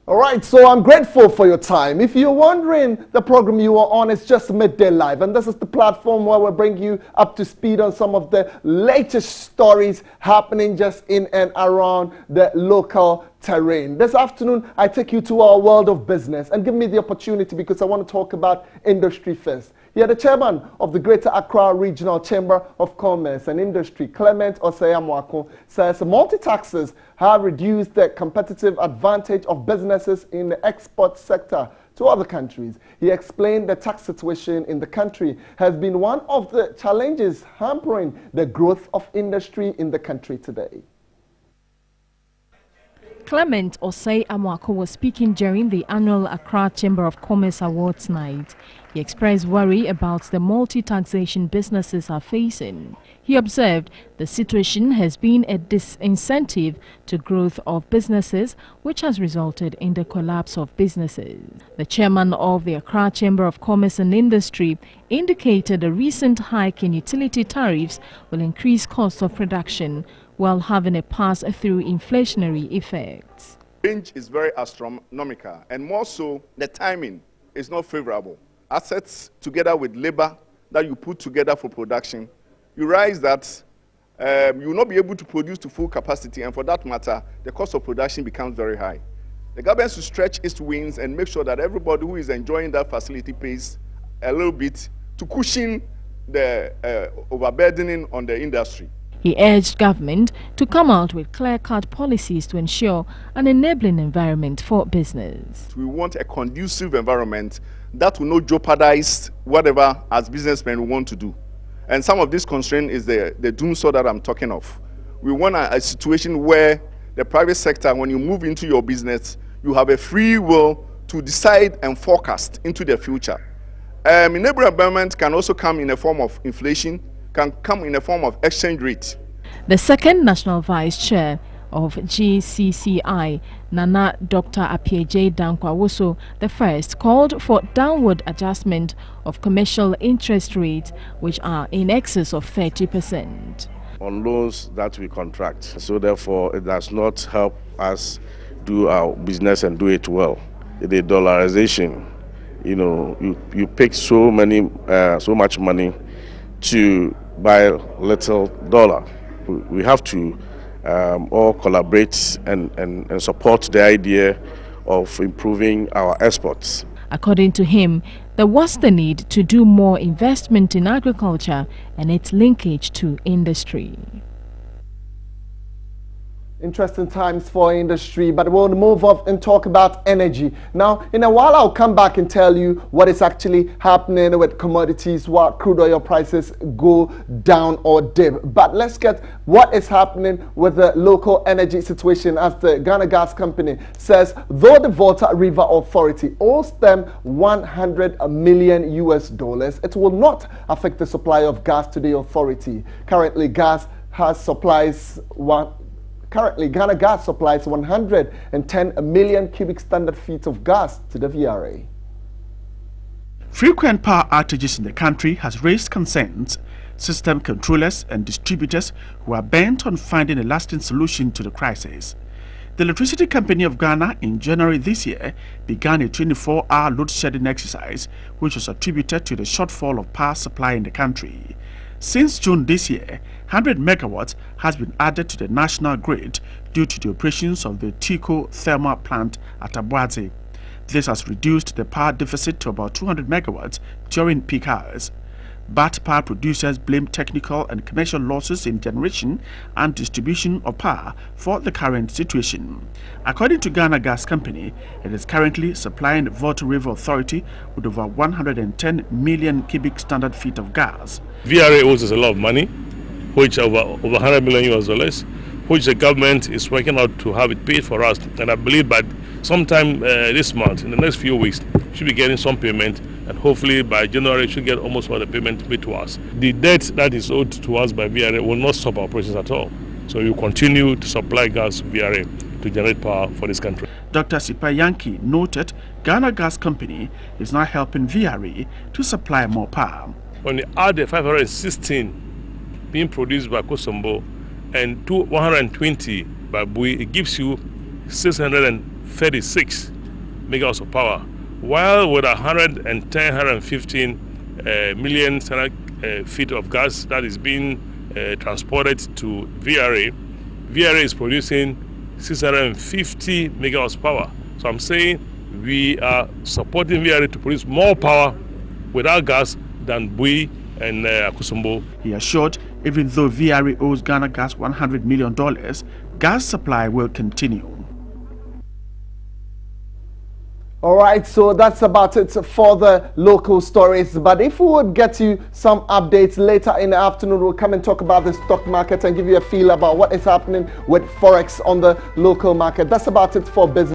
All right, so I'm grateful for your time. If you're wondering, the program you are on is just Midday Live, and this is the platform where we bring you up to speed on some of the latest stories happening just in and around the local terrain. This afternoon, I take you to our world of business and give me the opportunity because I want to talk about industry first. Here, the chairman of the Greater Accra Regional Chamber of Commerce and Industry, Clement Osei-Amoako, says multi-taxes have reduced the competitive advantage of businesses in the export sector to other countries. He explained the tax situation in the country has been one of the challenges hampering the growth of industry in the country today. Clement Osei-Amoako was speaking during the annual Accra Chamber of Commerce Awards night. He expressed worry about the multi-taxation businesses are facing. He observed the situation has been a disincentive to growth of businesses, which has resulted in the collapse of businesses. The chairman of the Accra Chamber of Commerce and Industry indicated a recent hike in utility tariffs will increase costs of production, while having a pass-through inflationary effects. Range is very astronomical, and more so, the timing is not favorable. Assets together with labor that you put together for production, you realize that you will not be able to produce to full capacity, and for that matter, the cost of production becomes very high. The government should stretch its wings and make sure that everybody who is enjoying that facility pays a little bit to cushion the overburdening on the industry. He urged government to come out with clear-cut policies to ensure an enabling environment for business. We want a conducive environment that will not jeopardize whatever as businessmen we want to do. And some of this constraint is the doomsaw that I'm talking of. We want a situation where the private sector, when you move into your business, you have a free will to decide and forecast into the future. Enabling environment can also come in a form of inflation, can come in a form of exchange rate. The second National Vice Chair of GCCI, Nana Dr. Apieje Dankwa-Woso, the first, called for downward adjustment of commercial interest rates, which are in excess of 30%. On loans that we contract, so therefore it does not help us do our business and do it well. The dollarization, you pick so much money to buy little dollar. We have to all collaborate and support the idea of improving our exports. According to him, there was the need to do more investment in agriculture and its linkage to industry. Interesting times for industry, but we'll move off and talk about energy. Now, in a while, I'll come back and tell you what is actually happening with commodities, what crude oil prices go down or dip. But let's get what is happening with the local energy situation, as the Ghana Gas Company says, though the Volta River Authority owes them $100 million, it will not affect the supply of gas to the authority. Currently, Ghana Gas supplies 110 million cubic standard feet of gas to the VRA. Frequent power outages in the country has raised concerns. System controllers and distributors who are bent on finding a lasting solution to the crisis. The Electricity Company of Ghana in January this year began a 24-hour load shedding exercise, which was attributed to the shortfall of power supply in the country. Since June this year, 100 megawatts has been added to the national grid due to the operations of the Tico thermal plant at Abuadze. This has reduced the power deficit to about 200 megawatts during peak hours. But power producers blame technical and commercial losses in generation and distribution of power for the current situation. According to Ghana Gas Company, it is currently supplying the Volta River Authority with over 110 million cubic standard feet of gas. VRA owes us a lot of money, which over $100 million, which the government is working out to have it paid for us. And I believe by sometime this month, in the next few weeks, we should be getting some payment, and hopefully by January we should get almost all the payment paid to us. The debt that is owed to us by VRA will not stop our operations at all. So we will continue to supply gas to VRA to generate power for this country. Dr. Sipa Yankee noted Ghana Gas Company is now helping VRA to supply more power. When you add the 516 being produced by Kosombo and 120 by Bui, it gives you 636 megawatts of power, while with 115 million standard feet of gas that is being transported to VRA, VRA is producing 650 megawatts power. So I'm saying we are supporting VRA to produce more power without gas than Bui and Akusumbo. He assured even though VRA owes Ghana Gas $100 million, gas supply will continue. All right, so that's about it for the local stories. But if we would get you some updates later in the afternoon, we'll come and talk about the stock market and give you a feel about what is happening with Forex on the local market. That's about it for business.